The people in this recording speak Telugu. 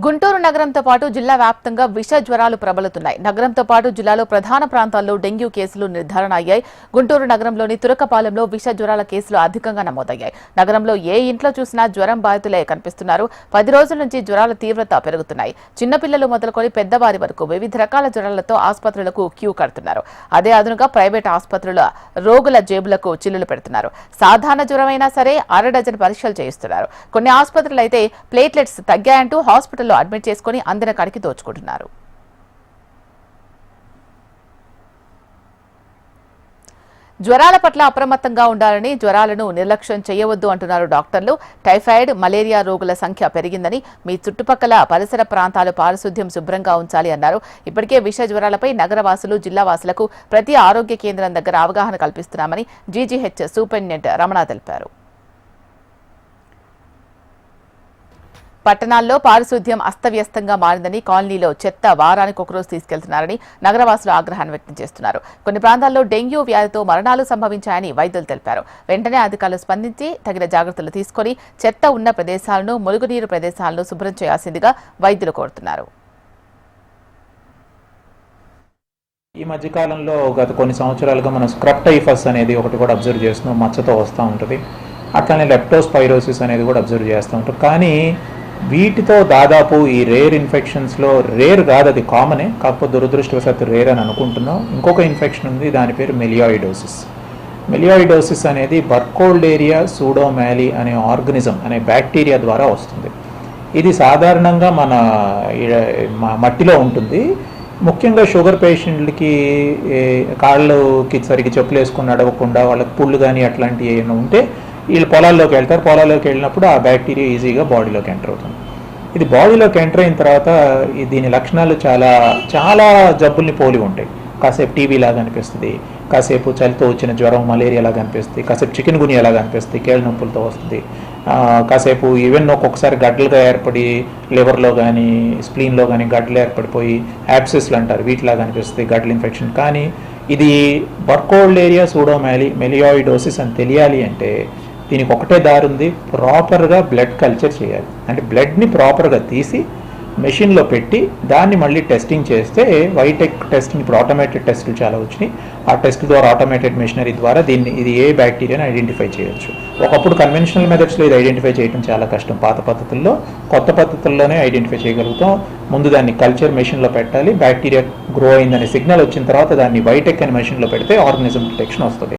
గుంటూరు నగరంతో పాటు జిల్లా వ్యాప్తంగా విష జ్వరాలు ప్రబలుతున్నాయి. నగరంతో పాటు జిల్లాలో ప్రధాన ప్రాంతాల్లో డెంగ్యూ కేసులు నిర్ధారణ అయ్యాయి. గుంటూరు నగరంలోని తురకపాలెంలో విష జ్వరాల కేసులు అధికంగా నమోదయ్యాయి. నగరంలో ఏ ఇంట్లో చూసినా జ్వరం బాధితులే కనిపిస్తున్నారు. 10 రోజుల నుంచి జ్వరాల తీవ్రత పెరుగుతున్నాయి. చిన్నపిల్లలు మొదలుకొని పెద్దవారి వరకు వివిధ రకాల జ్వరాలతో ఆసుపత్రులకు క్యూ కడుతున్నారు. అదే అదునుగా ప్రైవేట్ ఆసుపత్రుల రోగుల జేబులకు చిల్లులు పెడుతున్నారు. సాధారణ జ్వరమైనా సరే 1/2 డజన్ పరీక్షలు చేయిస్తున్నారు. కొన్ని ఆసుపత్రులు అయితే ప్లేట్లెట్స్ తగ్గాయంటూ హాస్పిటల్ అడ్మిట్ చేసుకుని అందిన కాడికి దోచుకుంటున్నారు. జ్వరాల పట్ల అప్రమత్తంగా ఉండాలని, జ్వరాలను నిర్లక్ష్యం చేయవద్దు అంటున్నారు డాక్టర్లు. టైఫాయిడ్, మలేరియా రోగుల సంఖ్య పెరిగిందని, మీ చుట్టుపక్కల పరిసర ప్రాంతాలు పారిశుద్ధ్యం శుభ్రంగా ఉంచాలి అన్నారు. ఇప్పటికే విష జ్వరాలపై నగరవాసులు, జిల్లావాసులకు ప్రతి ఆరోగ్య కేంద్రం దగ్గర అవగాహన కల్పిస్తున్నామని జీజీహెచ్ సూపరింటెండెంట్ రమణ తెలిపారు. పట్టణాల్లో పారిశుద్ధ్యం అస్తవ్యస్తంగా మారిందని, కాలనీలో చెత్త వారానికి ఒకరోజు తీసుకెళ్తున్నారని నగరవాసులు ఆగ్రహాన్ని వ్యక్తం చేస్తున్నారు. కొన్ని ప్రాంతాల్లో డెంగ్యూ వ్యాధితో మరణాలు సంభవించాయని వైద్యులు తెలిపారు. వెంటనే అధికారులు స్పందించి తగిన జాగ్రత్తలు తీసుకుని చెత్త ఉన్న ప్రదేశాలను, మురుగునీరు ప్రదేశాలను శుభ్రం చేయాల్సిందిగా వైద్యులు కోరుతున్నారు. ఈ మధ్యకాలంలో గత కొన్ని సంవత్సరాలుగా మనం స్క్రబ్ టైఫస్ అనేది ఒకటి కూడా అబ్జర్వ్ చేస్తున్నాం. మచ్చతో వస్తూ ఉంటుంది. అట్లానే లెప్టోస్పైరోసిస్ అనేది కూడా అబ్జర్వ్ చేస్తూ ఉంటాం. కానీ వీటితో దాదాపు ఈ రేర్ ఇన్ఫెక్షన్స్లో రేర్ కాదు, అది కామనే, కాకపోతే దురదృష్టవశాత్తు రేర్ అని అనుకుంటున్నాం. ఇంకొక ఇన్ఫెక్షన్ ఉంది, దాని పేరు మెలియాయిడోసిస్. మెలియాయిడోసిస్ అనేది బర్కోల్డేరియా సూడోమాలి అనే ఆర్గనిజం, అనే బ్యాక్టీరియా ద్వారా వస్తుంది. ఇది సాధారణంగా మన మట్టిలో ఉంటుంది. ముఖ్యంగా షుగర్ పేషెంట్లకి కాళ్ళకి సరిగ్గా చెప్పులు వేసుకుని నడవకుండా వాళ్ళకి పుళ్ళు కానీ అట్లాంటివి ఏమైనా ఉంటే వీళ్ళు పొలాల్లోకి వెళ్తారు. పొలాల్లోకి వెళ్ళినప్పుడు ఆ బ్యాక్టీరియా ఈజీగా బాడీలోకి ఎంటర్ అవుతుంది. ఇది బాడీలోకి ఎంటర్ అయిన తర్వాత దీని లక్షణాలు చాలా జబ్బుల్ని పోలి ఉంటాయి. కాసేపు టీబీ లాగా అనిపిస్తుంది, కాసేపు చలితో వచ్చిన జ్వరం మలేరియా లాగా అనిపిస్తుంది, కాసేపు చికెన్ గునియా లాగా అనిపిస్తుంది, కీళ్ళ నొప్పులతో వస్తుంది, కాసేపు ఈవెన్ ఒక్కొక్కసారి గడ్డలుగా ఏర్పడి లివర్లో కానీ స్ప్లీన్లో కానీ గడ్డలు ఏర్పడిపోయి యాబ్సెస్లు అంటారు, వీటిలాగా అనిపిస్తుంది, గడ్డల ఇన్ఫెక్షన్. కానీ ఇది బర్కోల్డేరియా సూడోమాలి మెలియాయిడోసిస్ అని తెలియాలి అంటే దీనికి ఒకటే దారి ఉంది, ప్రాపర్గా బ్లడ్ కల్చర్ చేయాలి. అంటే బ్లడ్ని ప్రాపర్గా తీసి మెషిన్లో పెట్టి దాన్ని మళ్ళీ టెస్టింగ్ చేస్తే వైటెక్ టెస్టింగ్, ఇప్పుడు ఆటోమేటెడ్ టెస్టులు చాలా వచ్చినాయి. ఆ టెస్ట్ ద్వారా ఆటోమేటెడ్ మెషినరీ ద్వారా ఇది ఏ బ్యాక్టీరియాని ఐడెంటిఫై చేయొచ్చు. ఒకప్పుడు కన్వెన్షనల్ మెథడ్స్లో ఇది ఐడెంటిఫై చేయడం చాలా కష్టం. పాత పద్ధతుల్లో, కొత్త పద్ధతుల్లోనే ఐడెంటిఫై చేయగలుగుతాం. ముందు దాన్ని కల్చర్ మెషిన్లో పెట్టాలి, బ్యాక్టీరియా గ్రో అయిందనే సిగ్నల్ వచ్చిన తర్వాత దాన్ని వైటెక్ అనే మెషిన్లో పెడితే ఆర్గనిజం డిటెక్షన్ వస్తుంది.